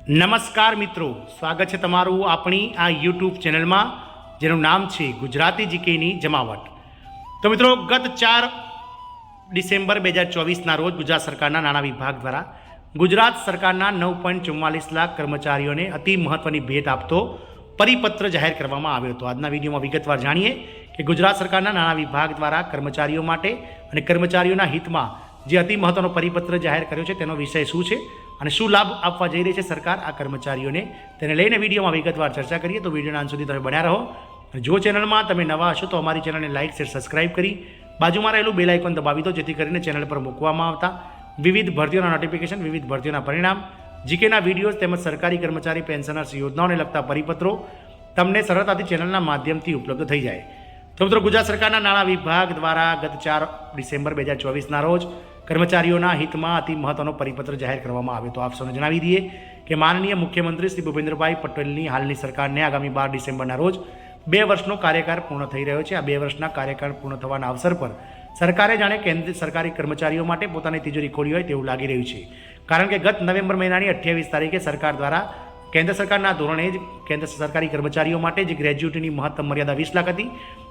નમસ્કાર મિત્રો, સ્વાગત છે તમારું આપણી આ યુટ્યુબ ચેનલમાં જેનું નામ છે ગુજરાતી જીકેની જમાવટ. તો મિત્રો, ગત 4 ડિસેમ્બર 2024ના રોજ ગુજરાત સરકારના નાણાં વિભાગ દ્વારા ગુજરાત સરકારના 9.44 લાખ કર્મચારીઓને અતિ મહત્વની ભેટ આપતો પરિપત્ર જાહેર કરવામાં આવ્યો હતો. આજના વિડીયોમાં વિગતવાર જાણીએ કે ગુજરાત સરકારના નાણાં વિભાગ દ્વારા કર્મચારીઓ માટે અને કર્મચારીઓના હિતમાં જે અતિ મહત્વનો પરિપત્ર જાહેર કર્યો છે તેનો વિષય શું છે અને શું લાભ આપવા જઈ રહી છે સરકાર આ કર્મચારીઓને, તેને લઈને વિડીયોમાં વિગતવાર ચર્ચા કરીએ. તો વિડીયોના અંત સુધી તમે બન્યા રહો. જો ચેનલમાં તમે નવા હશો તો અમારી ચેનલને લાઇક, શેર, સબસ્ક્રાઇબ કરી બાજુમાં રહેલું બેલ આઇકોન દબાવી દો, જેથી કરીને ચેનલ પર મૂકવામાં આવતા વિવિધ ભરતીઓના નોટિફિકેશન, વિવિધ ભરતીઓના પરિણામ, જીકેના વિડીયોઝ તેમજ સરકારી કર્મચારી પેન્શનર્સ યોજનાઓને લગતા પરિપત્રો તમને સરળતાથી ચેનલના માધ્યમથી ઉપલબ્ધ થઈ જાય. તો મિત્રો, ગુજરાત સરકારના નાણાં વિભાગ દ્વારા ગત 4 ડિસેમ્બર 2024ના રોજ કર્મચારીઓના હિતમાં અતિ મહત્વનો પરિપત્ર જાહેર કરવામાં આવ્યો. તો આપ સૌને જણાવી દઈએ કે માનનીય મુખ્યમંત્રી શ્રી ભૂપેન્દ્રભાઈ પટેલની હાલની સરકારને આગામી 12 ડિસેમ્બરના રોજ 2 વર્ષનો કાર્યકાળ પૂર્ણ થઈ રહ્યો છે. આ 2 વર્ષના કાર્યકાળ પૂર્ણ થવાના અવસર પર સરકારે જાણે કેન્દ્રીય સરકારી કર્મચારીઓ માટે પોતાની તિજોરી ખોલી હોય તેવું લાગી રહ્યું છે. કારણ કે ગત નવેમ્બર મહિનાની 28 તારીખે સરકાર દ્વારા કેન્દ્ર સરકારના ધોરણે જ કેન્દ્ર સરકારી કર્મચારીઓ માટે જે ગ્રેજ્યુટીની મહત્તમ મર્યાદા 20 લાખ હતી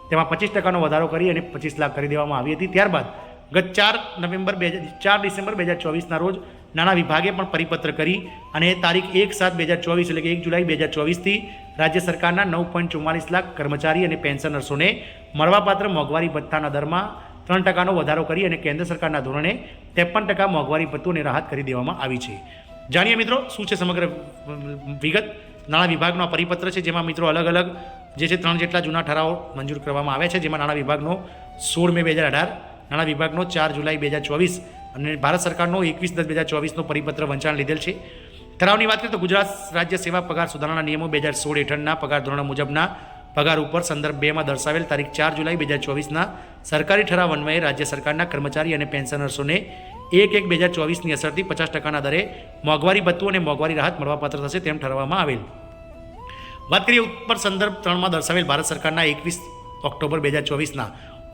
તેમાં 25% વધારો કરી અને 25 લાખ કરી દેવામાં આવી હતી. ત્યારબાદ ગત 4 ડિસેમ્બર 2024ના રોજ નાણાં વિભાગે પણ પરિપત્ર કરી અને તારીખ 1/7/2024 એટલે કે 1 જુલાઈ 2024થી રાજ્ય સરકારના 9.44 લાખ કર્મચારી અને પેન્શનર્સોને મળવાપાત્ર મોંઘવારી ભથ્થાના દરમાં 3%નો વધારો કરી અને કેન્દ્ર સરકારના ધોરણે 53% મોંઘવારી ભથ્થું અને રાહત કરી દેવામાં આવી છે. જાણીએ મિત્રો શું છે સમગ્ર વિગત. નાણાં વિભાગનો પરિપત્ર છે જેમાં મિત્રો અલગ અલગ જે છે 3 જેટલા જૂના ઠરાવો મંજૂર કરવામાં આવ્યા છે, જેમાં નાણાં વિભાગનો 16 મે 2018, નાણાં વિભાગનો 4 જુલાઈ 2024 અને ભારત સરકારનો 21/10/2024નો પરિપત્ર વંચાણ લીધેલ છે. ઠરાવની વાત કરીએ તો ગુજરાત રાજ્ય સેવા પગાર સુધારણા નિયમો 2016 હેઠળના પગાર ધોરણો મુજબના પગાર ઉપર સંદર્ભ 2માં દર્શાવેલ તારીખ 4 જુલાઈ 2024ના સરકારી ઠરાવ અન્વયે રાજ્ય સરકારના કર્મચારી અને પેન્શનર્સોને 1/1/2024ની અસરથી 50%ના દરે મોંઘવારી ભથ્થું અને મોંઘવારી રાહત મળવાપાત્ર થશે તેમ ઠરવામાં આવેલ. વાત કરીએ ઉપર સંદર્ભ 3માં દર્શાવેલ ભારત સરકારના 21 ઓક્ટોબર 2024ના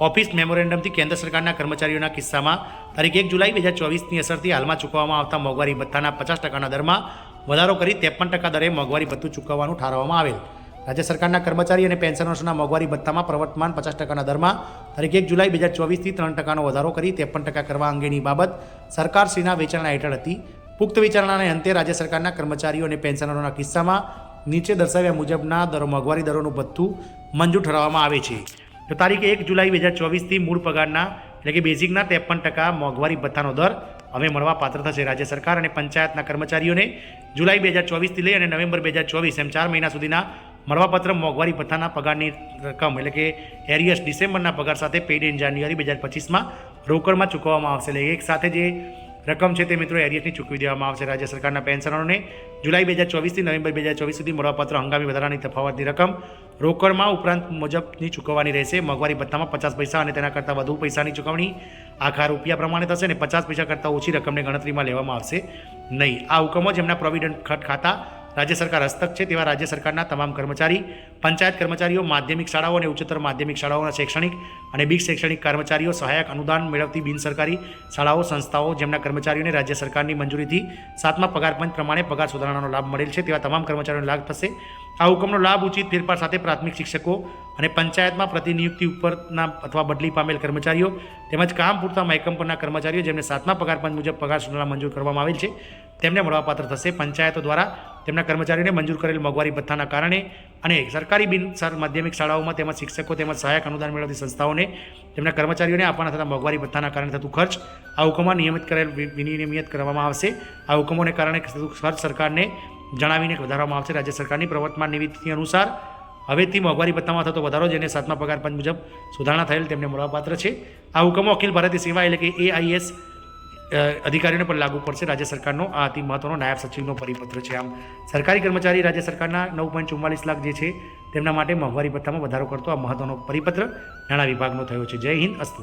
ઓફિસ મેમોરેન્ડમથી કેન્દ્ર સરકારના કર્મચારીઓના કિસ્સામાં તારીખ 1 જુલાઈ 2024ની અસરથી હાલમાં ચૂકવવામાં આવતા મોંઘવારી ભથ્થાના 50%ના દરમાં વધારો કરી 53% દરે મોંઘવારી ભથ્થું ચૂકવવાનું ઠારવવામાં આવેલ. રાજ્ય સરકારના કર્મચારી અને પેન્શનર્સના મોંઘવારી ભથ્થામાં પ્રવર્તમાન 50%ના દરમાં તારીખ 1 જુલાઈ 2024થી 3%નો વધારો કરી 53% કરવા અંગેની બાબત સરકારશ્રીના વિચારણા હેઠળ હતી. પુખ્ત વિચારણાને અંતે રાજ્ય સરકારના કર્મચારીઓ અને પેન્શનરોના કિસ્સામાં નીચે દર્શાવ્યા મુજબના મોંઘવારી દરોનું ભથ્થું મંજૂર ઠરાવવામાં આવે છે. તો તારીખ 1 જુલાઈ 2024થી મૂળ પગારના એટલે કે બેઝિકના 53% મોંઘવારી ભથ્થાનો દર હવે મળવા પાત્ર થશે. રાજ્ય સરકાર અને પંચાયતના કર્મચારીઓને જુલાઈ 2024થી લઈ અને નવેમ્બર 2024 એમ 4 મહિના સુધીના મળવાપાત્ર મોંઘવારી ભથ્થાના પગારની રકમ એટલે કે એરિયસ ડિસેમ્બરના પગાર સાથે પેઇડ ઇન જાન્યુઆરી 2025માં રોકડમાં ચૂકવવામાં આવશે. એટલે એક સાથે જે રકમ છે તે મિત્રો એરિયસની ચૂકવી દેવામાં આવશે. રાજ્ય સરકારના પેન્શનરોને જુલાઈ 2024થી નવેમ્બર 2024 સુધી મળવાપાત્ર હંગામી વધારાની તફાવતની રકમ રોકડમાં ઉપરાંત મુજબની ચૂકવવાની રહેશે. મોંઘવારી ભથ્થામાં 50 પૈસા અને તેના કરતાં વધુ પૈસાની ચૂકવણી આખા રૂપિયા પ્રમાણે થશે અને 50 પૈસા કરતાં ઓછી રકમને ગણતરીમાં લેવામાં આવશે નહીં. આ હુકમો જેમના પ્રોવિડન્ટ ખાતા રાજ્ય સરકાર હસ્તક છે તેવા રાજ્ય સરકારના તમામ કર્મચારી, પંચાયત કર્મચારીઓ, માધ્યમિક શાળાઓ અને ઉચ્ચતર માધ્યમિક શાળાઓના શૈક્ષણિક અને બિન શૈક્ષણિક કર્મચારીઓ, સહાયક અનુદાન મેળવતી બિનસરકારી શાળાઓ, સંસ્થાઓ જેમના કર્મચારીઓને રાજ્ય સરકારની મંજૂરીથી 7મા પગાર પંચ પ્રમાણે પગાર સુધારણાનો લાભ મળેલ છે તેવા તમામ કર્મચારીઓને લાભ થશે. આ હુકમનો લાભ ઉચિત ફેરફાર સાથે પ્રાથમિક શિક્ષકો અને પંચાયતમાં પ્રતિનિયુક્તિ ઉપરના અથવા બદલી પામેલ કર્મચારીઓ તેમજ કામ પૂરતા મહેકમ પરના કર્મચારીઓ જેમને 7મા પગાર પંચ મુજબ પગાર સુધારણા મંજૂર કરવામાં આવેલ છે તેમને મળવાપાત્ર થશે. પંચાયતો દ્વારા તેમના કર્મચારીઓને મંજૂર કરેલ મોંઘવારી ભથ્થાના કારણે અને સરકારી બિન માધ્યમિક શાળાઓમાં તેમજ શિક્ષકો તેમજ સહાયક અનુદાન મેળવતી સંસ્થાઓને તેમના કર્મચારીઓને આપવાના થતા મોંઘવારી ભથ્થાના કારણે થતું ખર્ચ આ હુકમમાં નિયમિત કરેલ વિનિયમિત કરવામાં આવશે. આ હુકમોને કારણે થતું ખર્ચ સરકારને જણાવીને વધારવામાં આવશે. રાજ્ય સરકારની પ્રવર્તમાન નીતિ અનુસાર હવેથી મોંઘવારી ભથ્થામાં થતો વધારો જેને 7મા પગાર પંચ મુજબ સુધારણા થયેલ તેમને મળવાપાત્ર છે. આ હુકમો અખિલ ભારતીય સેવા એટલે કે AIS અધિકારીઓને પણ લાગુ પડશે. રાજ્ય સરકારનો આ અતિ મહત્વનો નાયબ સચિવનો પરિપત્ર છે. આમ સરકારી કર્મચારી રાજ્ય સરકારના 9.44 લાખ જે છે તેમના માટે મોંઘવારી ભથ્થામાં વધારો કરતો આ મહત્વનો પરિપત્ર નાણાં વિભાગનો થયો છે. જય હિન્દ, અસ્તુ.